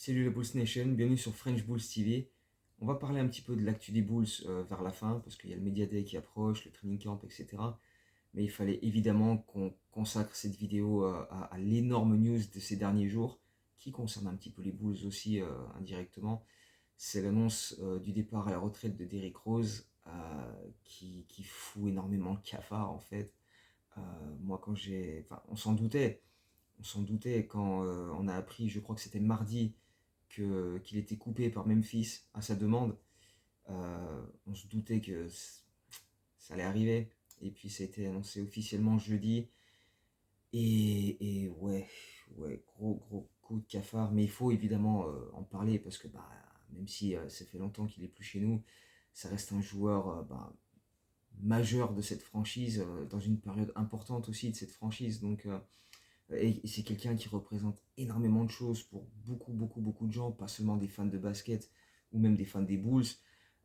Salut la Bulls Nation, bienvenue sur French Bulls TV. On va parler un petit peu de l'actu des Bulls vers la fin, parce qu'il y a le Media Day qui approche, le training camp, etc. Mais il fallait évidemment qu'on consacre cette vidéo à l'énorme news de ces derniers jours, qui concerne un petit peu les Bulls aussi indirectement. C'est l'annonce du départ à la retraite de Derrick Rose, qui fout énormément le cafard en fait. Moi quand j'ai... Enfin, on s'en doutait quand on a appris, je crois que c'était mardi, qu'il était coupé par Memphis à sa demande. On se doutait que ça allait arriver. Et puis ça a été annoncé officiellement jeudi. Et ouais, gros coup de cafard. Mais il faut évidemment en parler parce que même si ça fait longtemps qu'il est plus chez nous, ça reste un joueur majeur de cette franchise, dans une période importante aussi de cette franchise. Donc et c'est quelqu'un qui représente énormément de choses pour beaucoup de gens, pas seulement des fans de basket ou même des fans des Bulls.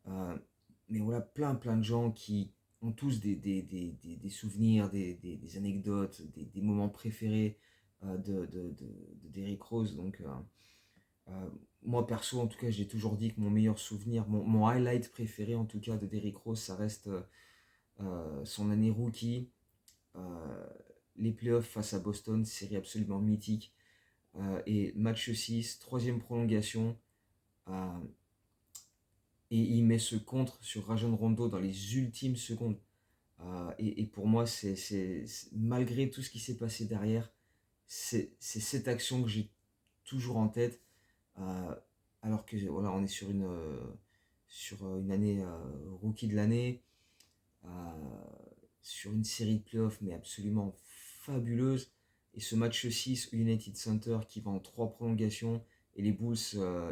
Euh, mais voilà, plein de gens qui ont tous des souvenirs, des anecdotes, des moments préférés de Derrick Rose. Donc, euh, moi perso, en tout cas, j'ai toujours dit que mon meilleur souvenir, mon highlight préféré en tout cas de Derrick Rose, ça reste son année rookie. Euh, les playoffs face à Boston, série absolument mythique. Et match 6, troisième prolongation. euh, et il met ce contre sur Rajon Rondo dans les ultimes secondes. Et pour moi, malgré tout ce qui s'est passé derrière, c'est cette action que j'ai toujours en tête. Euh, alors que voilà, on est sur une année rookie de l'année, euh, sur une série de playoffs, mais absolument fabuleuse. Et ce match 6 au United Center qui va en 3 prolongations, et les Bulls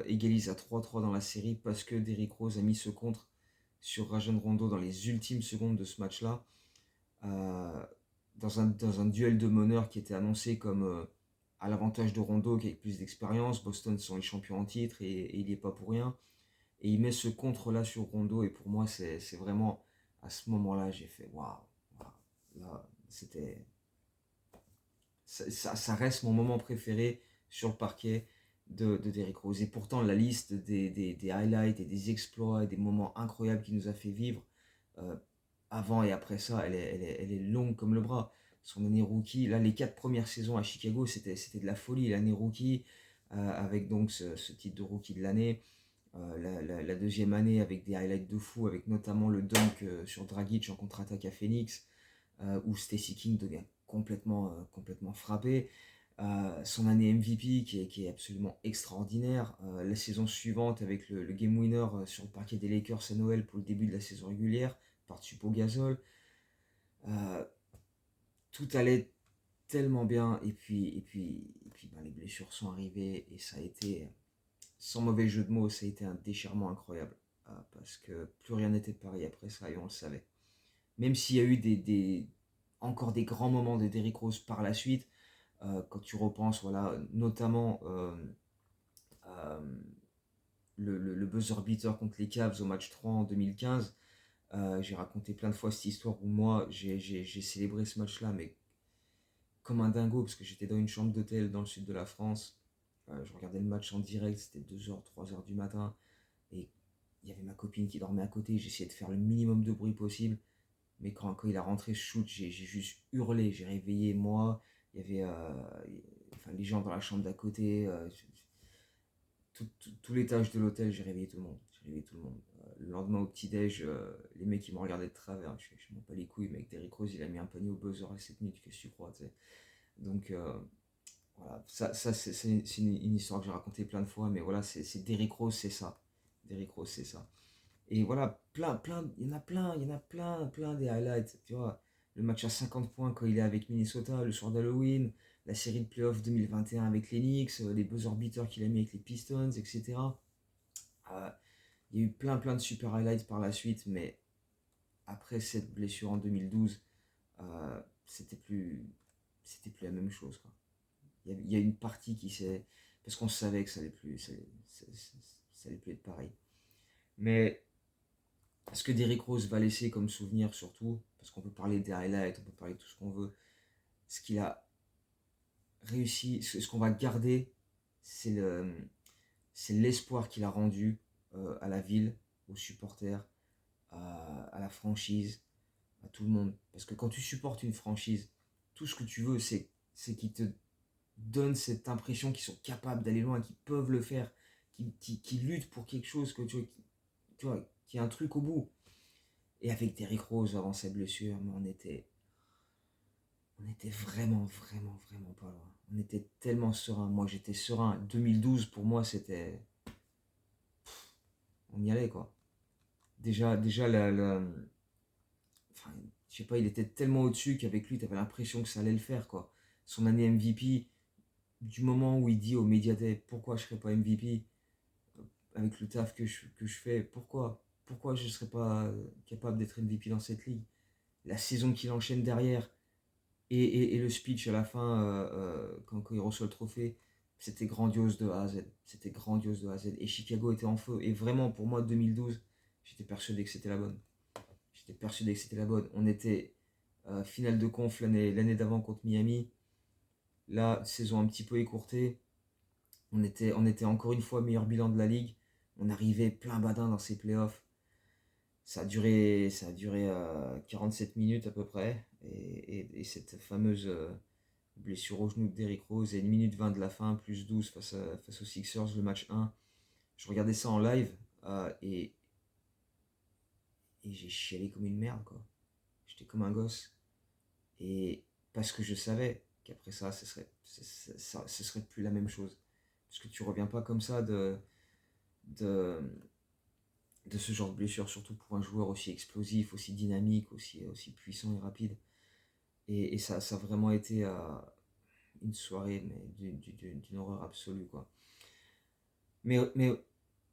égalisent à 3-3 dans la série parce que Derrick Rose a mis ce contre sur Rajon Rondo dans les ultimes secondes de ce match-là. Euh, dans un duel de meneurs qui était annoncé comme à l'avantage de Rondo qui avec plus d'expérience. Boston sont les champions en titre et il n'y est pas pour rien. Et il met ce contre-là sur Rondo, et pour moi, c'est vraiment à ce moment-là, j'ai fait waouh, là, c'était. Ça reste mon moment préféré sur le parquet de Derrick Rose. Et pourtant, la liste des highlights et des exploits et des moments incroyables qu'il nous a fait vivre euh, avant et après ça, elle est longue comme le bras. Son année rookie, là, les 4 premières saisons à Chicago, c'était de la folie. L'année rookie, avec donc ce titre de rookie de l'année. La deuxième année avec des highlights de fou, avec notamment le dunk sur Dragic en contre-attaque à Phoenix, où Stacey King devient complètement frappé. Son année MVP qui est absolument extraordinaire. La saison suivante avec le game winner sur le parquet des Lakers à Noël pour le début de la saison régulière par-dessus Pau Gasol. Euh, Tout allait tellement bien, et puis les blessures sont arrivées et ça a été, sans mauvais jeu de mots, ça a été un déchirement incroyable. Parce que plus rien n'était pareil après ça et on le savait. Même s'il y a eu encore des grands moments de Derrick Rose par la suite, quand tu repenses, voilà, notamment euh, le buzzer beater contre les Cavs au match 3 en 2015. J'ai raconté plein de fois cette histoire où moi j'ai célébré ce match-là, mais comme un dingo, parce que j'étais dans une chambre d'hôtel dans le sud de la France. Je regardais le match en direct, c'était 2h, 3h du matin, et il y avait ma copine qui dormait à côté. J'essayais de faire le minimum de bruit possible. Mais quand il a rentré ce shoot, j'ai juste hurlé. J'ai réveillé moi. Il y avait enfin, les gens dans la chambre d'à côté. Tout l'étage de l'hôtel, j'ai réveillé tout le monde. J'ai réveillé tout le monde. Le lendemain au petit-déj, les mecs ils me regardaient de travers. Je m'en bats les couilles, mec. Derrick Rose, il a mis un panier au buzzer à cette minute, que tu crois, tu sais. Donc voilà, ça c'est une histoire que j'ai racontée plein de fois, mais voilà, c'est Derrick Rose, c'est ça. Derrick Rose, c'est ça. Et voilà, il y en a plein des highlights, tu vois. Le match à 50 points quand il est avec Minnesota, le soir d'Halloween, la série de playoffs 2021 avec les Knicks, les buzzer beaters qu'il a mis avec les Pistons, etc. Euh, il y a eu plein de super highlights par la suite, mais après cette blessure en 2012, c'était plus la même chose, quoi. Il y a une partie qui s'est... Parce qu'on savait que ça allait plus être pareil. Mais ce que Derrick Rose va laisser comme souvenir surtout, parce qu'on peut parler des highlights, on peut parler de tout ce qu'on veut, ce qu'il a réussi, ce qu'on va garder, c'est c'est l'espoir qu'il a rendu à la ville, aux supporters, à la franchise, à tout le monde. Parce que quand tu supportes une franchise, tout ce que tu veux, c'est qu'ils te donnent cette impression qu'ils sont capables d'aller loin, qu'ils peuvent le faire, qu'ils luttent pour quelque chose, que tu vois, qu'il y a un truc au bout. Et avec Derrick Rose avant sa blessure, mais on était vraiment, vraiment, vraiment pas loin. On était tellement serein. Moi, j'étais serein. 2012, pour moi, c'était... On y allait, quoi. Déjà enfin, je sais pas, il était tellement au-dessus qu'avec lui, t'avais l'impression que ça allait le faire, quoi. Son année MVP, du moment où il dit au Media Day, pourquoi je serais pas MVP avec le taf que je fais, pourquoi je serais pas capable d'être MVP dans cette ligue. La saison qu'il enchaîne derrière, et le speech à la fin, quand il reçoit le trophée, c'était grandiose de A à Z. C'était grandiose de A à Z. Et Chicago était en feu. Et vraiment, pour moi, 2012, j'étais persuadé que c'était la bonne. J'étais persuadé que c'était la bonne. On était finale de conf l'année d'avant contre Miami. Là, saison un petit peu écourtée. On était encore une fois meilleur bilan de la ligue. On arrivait plein badin dans ces playoffs. Ça a duré 47 minutes à peu près. Et cette fameuse blessure au genou de Derrick Rose, et 1 minute 20 de la fin, plus 12 face aux Sixers, le match 1. Je regardais ça en live et j'ai chialé comme une merde, quoi. J'étais comme un gosse. Et parce que je savais qu'après ça, ce serait plus la même chose. Parce que tu reviens pas comme ça de, de ce genre de blessure, surtout pour un joueur aussi explosif, aussi dynamique, aussi puissant et rapide. Et ça a vraiment été une soirée mais d'une horreur absolue, quoi. Mais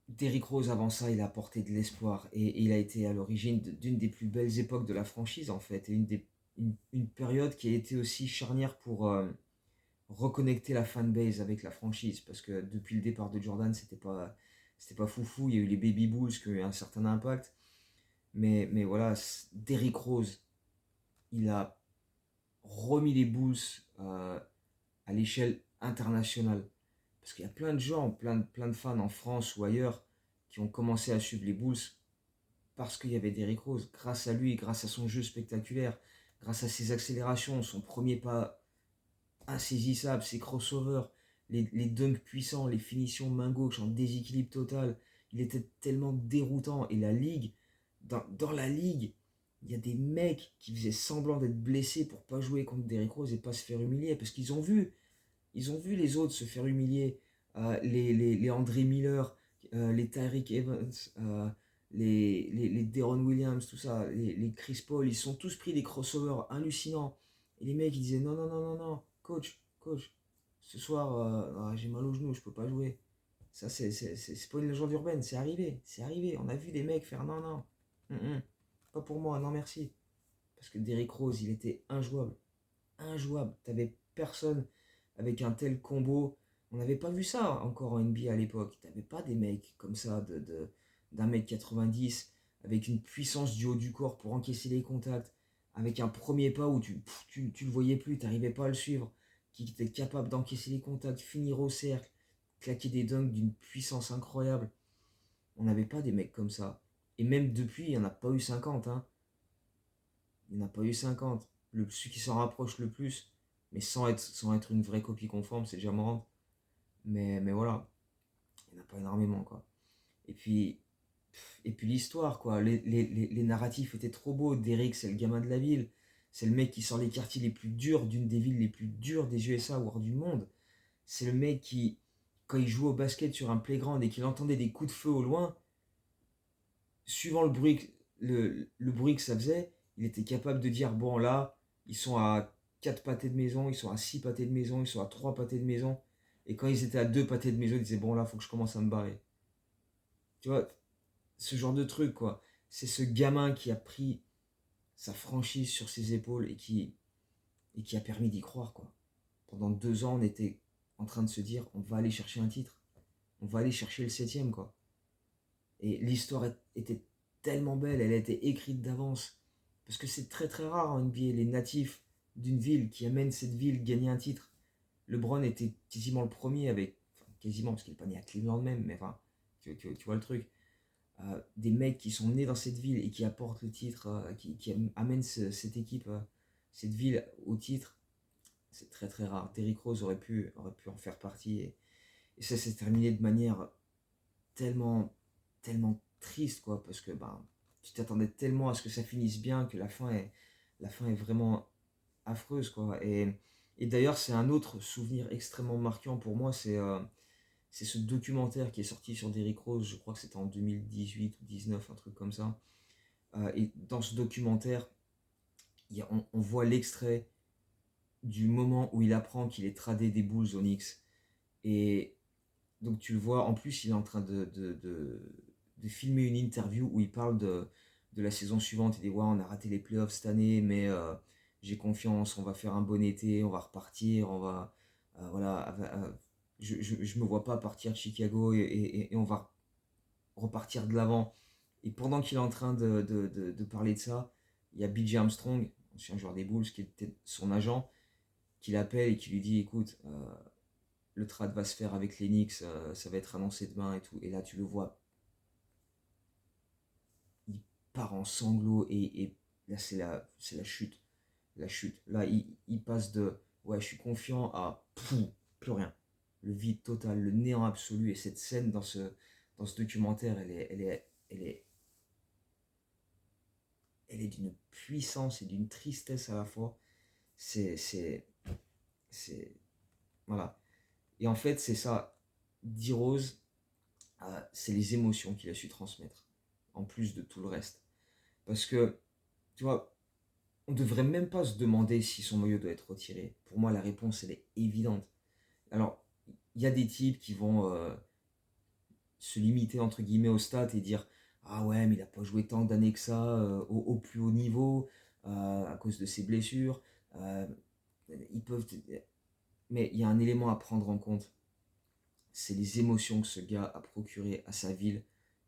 Derrick Rose, avant ça, il a apporté de l'espoir et il a été à l'origine d'une des plus belles époques de la franchise, en fait. Et une période qui a été aussi charnière pour reconnecter la fanbase avec la franchise. Parce que depuis le départ de Jordan, c'était pas foufou. Il y a eu les Baby Bulls qui ont eu un certain impact. Mais voilà, Derrick Rose, il a remis les Bulls à l'échelle internationale. Parce qu'il y a plein de gens, plein de fans en France ou ailleurs qui ont commencé à suivre les Bulls parce qu'il y avait Derrick Rose. Grâce à lui, grâce à son jeu spectaculaire, grâce à ses accélérations, son premier pas insaisissable, ses crossovers, les dunks puissants, les finitions main gauche en déséquilibre total. Il était tellement déroutant. Et la ligue, dans la ligue, il y a des mecs qui faisaient semblant d'être blessés pour pas jouer contre Derrick Rose et pas se faire humilier parce qu'ils ont vu. Ils ont vu les autres se faire humilier. Les André Miller, les Tyreek Evans, les Deron Williams, tout ça, les Chris Paul, ils sont tous pris des crossovers hallucinants. Et les mecs, ils disaient non, non, non, non, non, coach, ce soir, j'ai mal au genou, je peux pas jouer. Ça, c'est pas une légende urbaine, c'est arrivé. On a vu des mecs faire non, non, pas pour moi, non, merci. Parce que Derrick Rose, il était injouable. Injouable. T'avais personne avec un tel combo. On n'avait pas vu ça encore en NBA à l'époque. T'avais pas des mecs comme ça d'un mètre 90 avec une puissance du haut du corps pour encaisser les contacts, avec un premier pas où tu le voyais plus, t'arrivais pas à le suivre, qui était capable d'encaisser les contacts, finir au cercle, claquer des dunks d'une puissance incroyable. On n'avait pas des mecs comme ça. Et même depuis, il n'y en a pas eu 50. Hein. Il n'y en a pas eu 50. Celui qui s'en rapproche le plus, mais sans être une vraie copie conforme, c'est déjà marrant. Mais voilà, il n'y en a pas énormément, quoi. Et puis, l'histoire, quoi. Les narratifs étaient trop beaux. Derrick, c'est le gamin de la ville. C'est le mec qui sort les quartiers les plus durs d'une des villes les plus dures des USA, voire du monde. C'est le mec qui, quand il jouait au basket sur un playground et qu'il entendait des coups de feu au loin, suivant le bruit que ça faisait, il était capable de dire, bon là, ils sont à 4 pâtés de maison, ils sont à 6 pâtés de maison, ils sont à 3 pâtés de maison. Et quand ils étaient à 2 pâtés de maison, ils disaient, bon là, faut que je commence à me barrer. Tu vois, ce genre de truc, quoi. C'est ce gamin qui a pris sa franchise sur ses épaules et qui a permis d'y croire, quoi. Pendant 2 ans, on était en train de se dire, on va aller chercher un titre. On va aller chercher le 7ème, quoi. Et l'histoire était tellement belle, elle a été écrite d'avance. Parce que c'est très très rare en NBA, les natifs d'une ville qui amènent cette ville gagner un titre. LeBron était quasiment le premier avec, enfin, quasiment, parce qu'il n'est pas né à Cleveland même, mais enfin, tu vois le truc. Des mecs qui sont nés dans cette ville et qui apportent le titre, qui amènent cette équipe, cette ville au titre, c'est très très rare. Derrick Rose aurait pu en faire partie, et ça s'est terminé de manière tellement, tellement triste, quoi, parce que ben, tu t'attendais tellement à ce que ça finisse bien que la fin est vraiment affreuse, quoi. Et d'ailleurs, c'est un autre souvenir extrêmement marquant pour moi, c'est ce documentaire qui est sorti sur Derrick Rose, je crois que c'était en 2018 ou 19, un truc comme ça. Et dans ce documentaire, on voit l'extrait du moment où il apprend qu'il est tradé des Bulls aux Knicks. Et donc tu le vois, en plus il est en train de filmer une interview où il parle de la saison suivante. Il dit ouais, on a raté les playoffs cette année, mais j'ai confiance, on va faire un bon été, on va repartir, on va... voilà, je me vois pas partir de Chicago et on va repartir de l'avant. Et pendant qu'il est en train de parler de ça, il y a BJ Armstrong, ancien joueur des Bulls, qui était son agent, qui l'appelle et qui lui dit écoute, le trade va se faire avec les Knicks, ça va être annoncé demain et tout. Et là, tu le vois, il part en sanglots et là, c'est la chute. La chute. Là, il passe de ouais, je suis confiant à plus rien. Le vide total, le néant absolu. Et cette scène dans ce documentaire, elle est d'une puissance et d'une tristesse à la fois. C'est, c'est, c'est, voilà. Et en fait, c'est ça. D-Rose, c'est les émotions qu'il a su transmettre, en plus de tout le reste. Parce que, tu vois, on ne devrait même pas se demander si son maillot doit être retiré. Pour moi, la réponse, elle est évidente. Alors, il y a des types qui vont se limiter, entre guillemets, au stats et dire ah ouais, mais il n'a pas joué tant d'années que ça au plus haut niveau, à cause de ses blessures. Euh, ils peuvent... Mais il y a un élément à prendre en compte, c'est les émotions que ce gars a procurées à sa ville,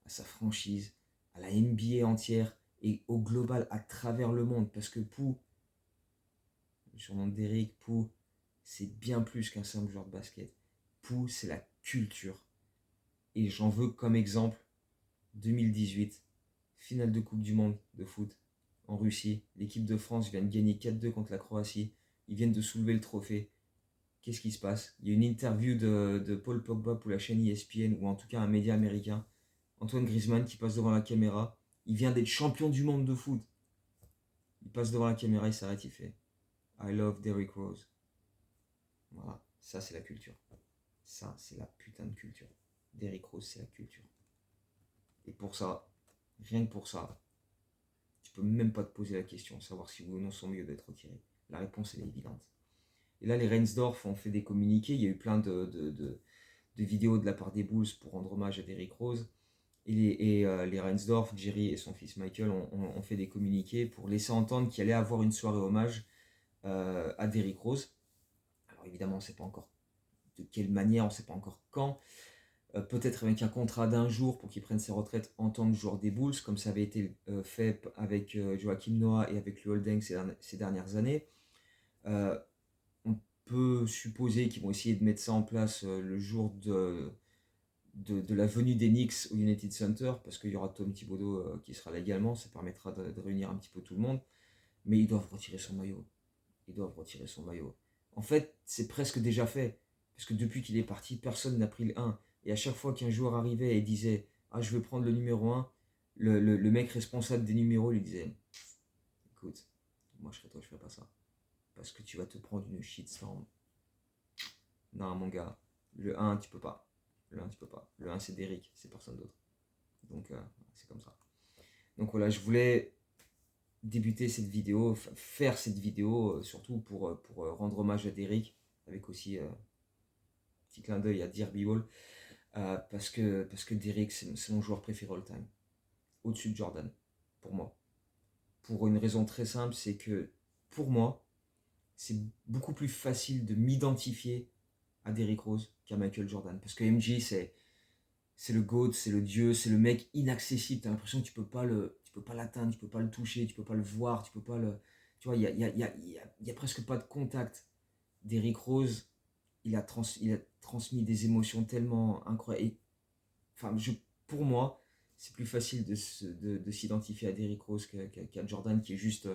à sa franchise, à la NBA entière et au global à travers le monde. Parce que Pou, le surnom d'Eric, Pou, c'est bien plus qu'un simple joueur de basket. Pou, c'est la culture. Et j'en veux comme exemple 2018, finale de Coupe du Monde de foot en Russie. L'équipe de France vient de gagner 4-2 contre la Croatie. Ils viennent de soulever le trophée. Qu'est-ce qui se passe? Il y a une interview de Paul Pogba pour la chaîne ESPN, ou en tout cas un média américain. Antoine Griezmann qui passe devant la caméra. Il vient d'être champion du monde de foot. Il passe devant la caméra, il s'arrête, il fait I love Derrick Rose. Voilà, ça c'est la culture. Ça c'est la putain de culture. Derrick Rose, c'est la culture. Et pour ça, rien que pour ça, tu peux même pas te poser la question, savoir si oui ou non son mieux d'être retiré. La réponse elle est évidente. Et là, les Reinsdorf ont fait des communiqués. Il y a eu plein de vidéos de la part des Bulls pour rendre hommage à Derrick Rose. Et les Reinsdorf, Jerry et son fils Michael ont fait des communiqués pour laisser entendre qu'il allait avoir une soirée hommage à Derrick Rose. Alors évidemment, on ne sait pas encore de quelle manière, on ne sait pas encore quand. Peut-être avec un contrat d'un jour pour qu'il prenne ses retraites en tant que joueur des Bulls, comme ça avait été fait avec Joachim Noah et avec le Holding ces dernières années. On peut supposer qu'ils vont essayer de mettre ça en place le jour de la venue des Knicks au United Center, parce qu'il y aura Tom Thibodeau qui sera là également, ça permettra de réunir un petit peu tout le monde, mais ils doivent retirer son maillot. Ils doivent retirer son maillot. En fait, c'est presque déjà fait, parce que depuis qu'il est parti, personne n'a pris le 1. Et à chaque fois qu'un joueur arrivait et disait « Ah, je veux prendre le numéro 1 », le mec responsable des numéros lui disait « Écoute, moi je serais toi, je ferais pas ça. Parce que tu vas te prendre une shitstorm. Non, mon gars, le 1, tu peux pas. Le 1, tu peux pas. Le 1, c'est Derrick, c'est personne d'autre. Donc, c'est comme ça. Donc voilà, je voulais débuter cette vidéo, faire cette vidéo, surtout pour rendre hommage à Derrick, avec aussi petit clin d'œil à Dear Ball, parce que Derrick, c'est mon joueur préféré all time. Au-dessus de Jordan, pour moi. Pour une raison très simple, c'est que, pour moi, c'est beaucoup plus facile de m'identifier à Derrick Rose qu'à Michael Jordan. Parce que MJ, c'est le GOAT, c'est le dieu, c'est le mec inaccessible. T'as l'impression que tu peux pas l'atteindre, tu peux pas le toucher, tu peux pas le voir, tu peux pas le... Tu vois, il y a presque pas de contact. Derrick Rose, il a transmis des émotions tellement incroyables. Enfin, pour moi, c'est plus facile de s'identifier à Derrick Rose qu'à Jordan, qui est juste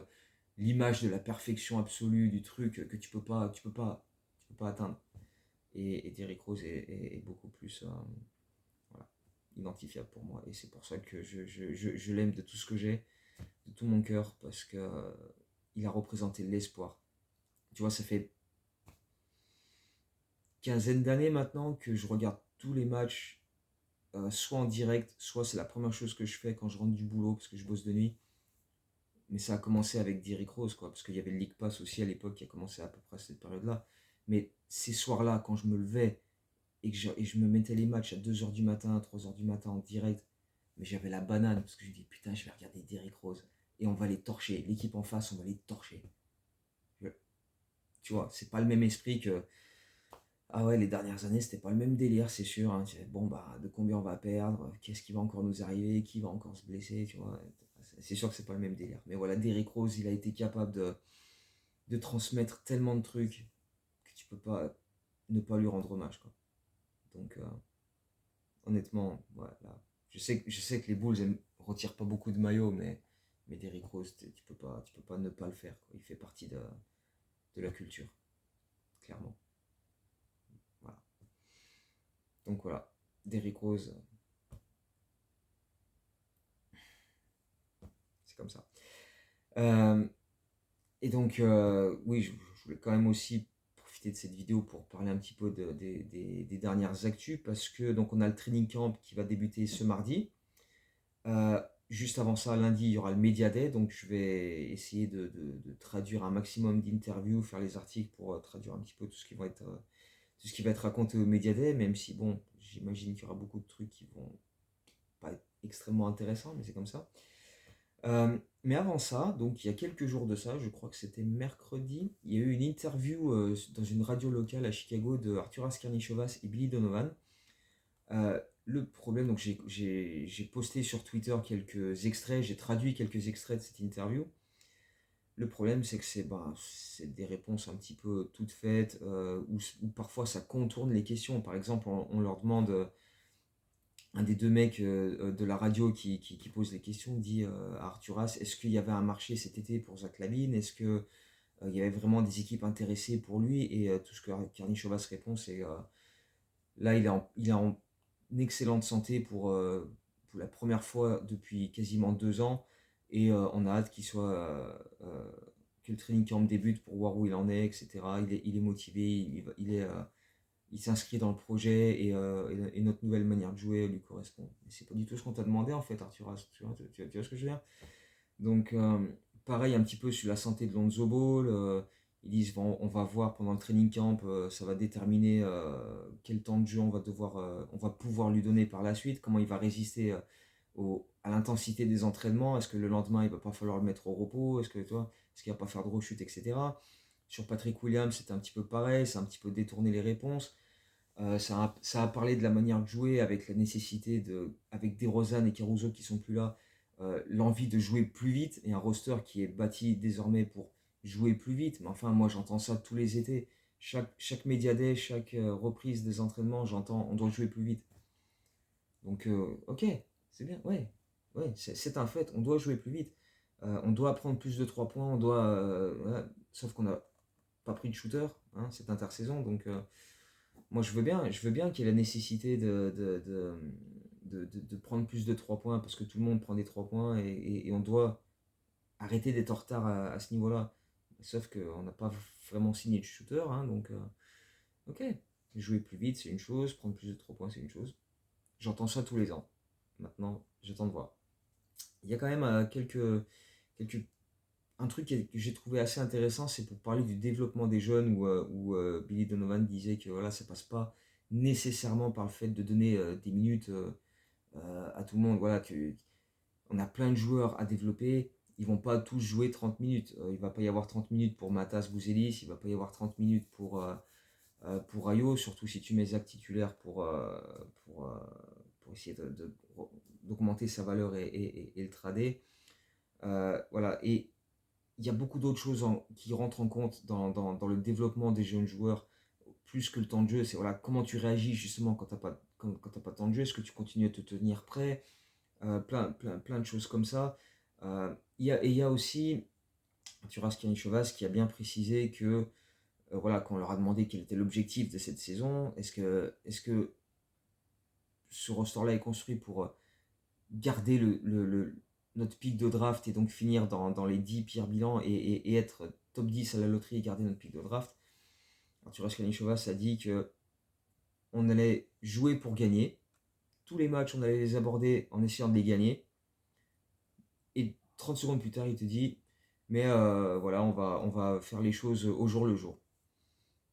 l'image de la perfection absolue du truc que tu peux pas atteindre. Et Derrick Rose est beaucoup plus voilà, identifiable pour moi. Et c'est pour ça que je l'aime de tout ce que j'ai, de tout mon cœur, parce que il a représenté l'espoir. Tu vois, ça fait quinzaine d'années maintenant que je regarde tous les matchs, soit en direct, soit c'est la première chose que je fais quand je rentre du boulot, parce que je bosse de nuit. Mais ça a commencé avec Derrick Rose, quoi, parce qu'il y avait le League Pass aussi à l'époque qui a commencé à peu près à cette période-là. Mais ces soirs-là, quand je me levais et je me mettais les matchs à 2h du matin, 3h du matin en direct, mais j'avais la banane, parce que je me dis, putain, je vais regarder Derrick Rose, et on va les torcher. L'équipe en face, on va les torcher. Je- Tu vois, c'est pas le même esprit que. Ah ouais, les dernières années, c'était pas le même délire, c'est sûr, hein. Bon, bah, de combien on va perdre, qu'est-ce qui va encore nous arriver, qui va encore se blesser, tu vois. C'est sûr que c'est pas le même délire. Mais voilà, Derrick Rose, il a été capable de transmettre tellement de trucs que tu peux pas ne pas lui rendre hommage, quoi. Donc, honnêtement, voilà. Je sais que les Bulls retirent pas beaucoup de maillots, mais Derrick Rose, tu peux pas ne pas le faire, quoi. Il fait partie de la culture, clairement. Voilà. Donc voilà, Derrick Rose, c'est comme ça. Euh, et donc, oui, je voulais quand même aussi profiter de cette vidéo pour parler un petit peu des dernières actus, parce que donc on a le training camp qui va débuter ce mardi. Euh, Juste avant ça, lundi, il y aura le Media Day, donc je vais essayer de traduire un maximum d'interviews, faire les articles pour traduire un petit peu tout ce qui va être raconté au Media Day, même si, bon, j'imagine qu'il y aura beaucoup de trucs qui vont pas être extrêmement intéressants, mais c'est comme ça. Mais avant ça, donc il y a quelques jours de ça, je crois que c'était mercredi, il y a eu une interview dans une radio locale à Chicago de Arturas Karnisovas et Billy Donovan. Le problème, donc j'ai posté sur Twitter quelques extraits, j'ai traduit quelques extraits de cette interview. Le problème, c'est que c'est des réponses un petit peu toutes faites, ou parfois ça contourne les questions. Par exemple, on leur demande, un des deux mecs de la radio qui pose les questions dit à Arturas, est-ce qu'il y avait un marché cet été pour Zach LaVine? Est-ce que il y avait vraiment des équipes intéressées pour lui? Et tout ce que Karnisovas répond, c'est là, il est en excellente santé pour la première fois depuis quasiment 2 ans. Et on a hâte que le training camp débute pour voir où il en est, etc. Il est motivé, il s'inscrit dans le projet et notre nouvelle manière de jouer lui correspond. Mais c'est pas du tout ce qu'on t'a demandé en fait, Arthur. Tu vois ce que je veux dire? Donc, pareil un petit peu sur la santé de Lonzo Ball. Ils disent on va voir pendant le training camp, ça va déterminer quel temps de jeu on va pouvoir lui donner par la suite, comment il va résister à l'intensité des entraînements. Est-ce que le lendemain il va pas falloir le mettre au repos? Est-ce qu'il va pas faire de rechute, etc. Sur Patrick Williams, c'est un petit peu pareil, c'est un petit peu détourner les réponses. Ça a parlé de la manière de jouer avec la nécessité avec DeRozan et Caruso qui sont plus là, l'envie de jouer plus vite et un roster qui est bâti désormais pour jouer plus vite. Mais enfin, moi j'entends ça tous les étés. Chaque Media Day, chaque reprise des entraînements, j'entends on doit jouer plus vite. Donc, ok, c'est bien, ouais, ouais, c'est un fait, on doit jouer plus vite. On doit prendre plus de 3 points, voilà. Sauf qu'on n'a pas pris de shooter, hein, cette intersaison, donc. Moi, je veux bien qu'il y ait la nécessité de prendre plus de 3 points parce que tout le monde prend des 3 points et on doit arrêter d'être en retard à ce niveau-là. Sauf qu'on n'a pas vraiment signé de shooter, hein, donc ok. Jouer plus vite, c'est une chose, prendre plus de 3 points, c'est une chose. J'entends ça tous les ans. Maintenant, j'attends de voir. Il y a quand même quelques un truc que j'ai trouvé assez intéressant, c'est pour parler du développement des jeunes, où Billy Donovan disait que voilà, ça passe pas nécessairement par le fait de donner des minutes à tout le monde. Voilà, on a plein de joueurs à développer, ils vont pas tous jouer 30 minutes. Il va pas y avoir 30 minutes pour Matas Bouzelis, il va pas y avoir 30 minutes pour Ayo, surtout si tu mets Zach titulaire pour, euh, pour essayer d'augmenter sa valeur et le trader. Voilà, et il y a beaucoup d'autres choses qui rentrent en compte dans le développement des jeunes joueurs, plus que le temps de jeu, c'est voilà, comment tu réagis justement quand t'as pas de temps de jeu, est-ce que tu continues à te tenir prêt, plein de choses comme ça. Et il y a aussi, tu vois, Chavas qui a bien précisé que, voilà, quand on leur a demandé quel était l'objectif de cette saison, est-ce que ce roster-là est construit pour garder notre pic de draft et donc finir dans les 10 pires bilans et être top 10 à la loterie et garder notre pic de draft. Alors, tu vois, Chavas a dit que on allait jouer pour gagner. Tous les matchs, on allait les aborder en essayant de les gagner. Et 30 secondes plus tard, il te dit, mais voilà, on va faire les choses au jour le jour.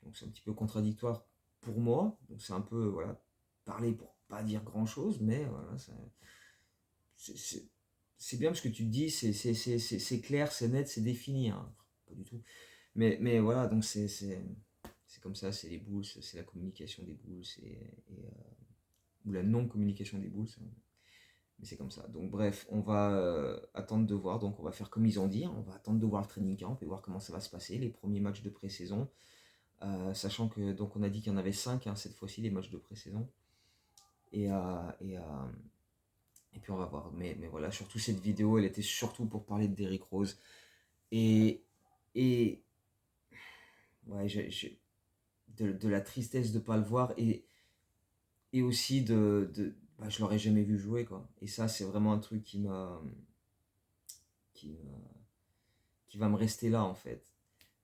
Donc c'est un petit peu contradictoire pour moi. Donc c'est un peu, voilà, parler pour pas dire grand-chose, mais voilà, c'est bien parce que tu te dis, c'est clair, c'est net, c'est défini. Hein. Pas du tout. Mais voilà, donc c'est comme ça, c'est les Bulls, c'est la communication des Bulls, ou la non-communication des Bulls. Hein. Mais c'est comme ça. Donc bref, on va attendre de voir. Donc on va faire comme ils ont dit. Hein. On va attendre de voir le training camp et voir comment ça va se passer, les premiers matchs de pré-saison. Sachant que donc on a dit qu'il y en avait 5 hein, cette fois-ci, les matchs de pré-saison. Et, euh, et, euh, et puis on va voir. Mais voilà, surtout cette vidéo, elle était surtout pour parler de Derrick Rose. Et, et ouais, de la tristesse de ne pas le voir et aussi bah, je l'aurais jamais vu jouer quoi. Et ça, c'est vraiment un truc qui me, qui va me rester là en fait.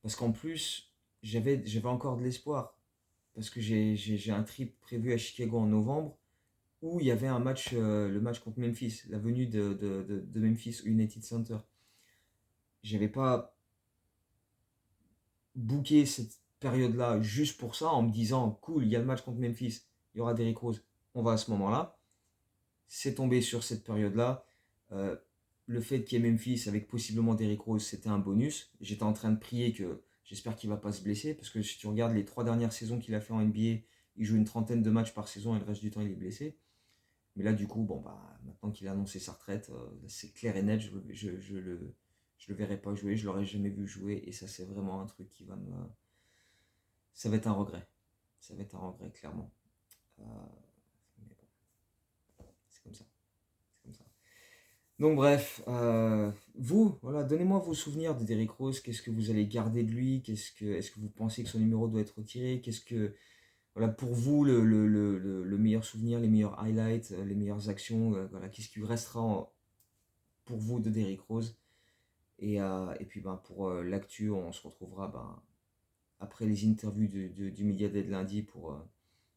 Parce qu'en plus, j'avais encore de l'espoir. Parce que j'ai un trip prévu à Chicago en novembre où il y avait un match, le match contre Memphis, la venue de Memphis au United Center. J'avais pas booké cette période-là juste pour ça en me disant cool, il y a le match contre Memphis, il y aura Derrick Rose, on va à ce moment-là. C'est tombé sur cette période-là. Euh, le fait qu'il y ait Memphis avec possiblement Derrick Rose, c'était un bonus. J'étais en train de prier que j'espère qu'il ne va pas se blesser, parce que si tu regardes les 3 dernières saisons qu'il a fait en NBA, il joue une trentaine de matchs par saison et le reste du temps il est blessé. Mais là du coup, bon bah maintenant qu'il a annoncé sa retraite, c'est clair et net, je le verrai pas jouer, je l'aurais jamais vu jouer, et ça c'est vraiment un truc qui va me... Ça va être un regret. Ça va être un regret, clairement. Mais bon, c'est comme ça. C'est comme ça. Donc bref, vous, voilà, donnez-moi vos souvenirs de Derrick Rose. Qu'est-ce que vous allez garder de lui? Est-ce que vous pensez que son numéro doit être retiré? Qu'est-ce que, voilà, pour vous, le meilleur souvenir, les meilleurs highlights, les meilleures actions, voilà, qu'est-ce qui restera pour vous de Derrick Rose? Et puis ben, pour l'actu, on se retrouvera ben, après les interviews du Media Day de lundi pour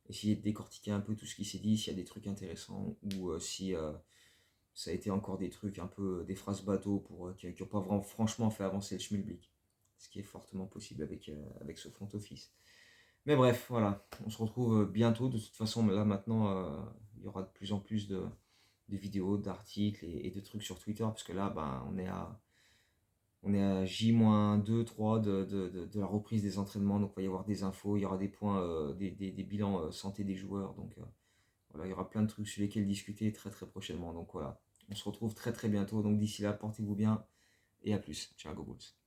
essayer de décortiquer un peu tout ce qui s'est dit, s'il y a des trucs intéressants ou si ça a été encore des trucs un peu des phrases bateaux qui n'ont pas vraiment franchement fait avancer le schmilblick. Ce qui est fortement possible avec ce front office. Mais bref, voilà, on se retrouve bientôt. De toute façon, là maintenant, il y aura de plus en plus de vidéos, d'articles et de trucs sur Twitter, parce que là, ben, on est à J-2, 3 de la reprise des entraînements, donc il va y avoir des infos, il y aura des points, des bilans santé des joueurs, donc voilà, il y aura plein de trucs sur lesquels discuter très très prochainement, donc voilà, on se retrouve très très bientôt, donc d'ici là, portez-vous bien, et à plus, ciao Go Bulls.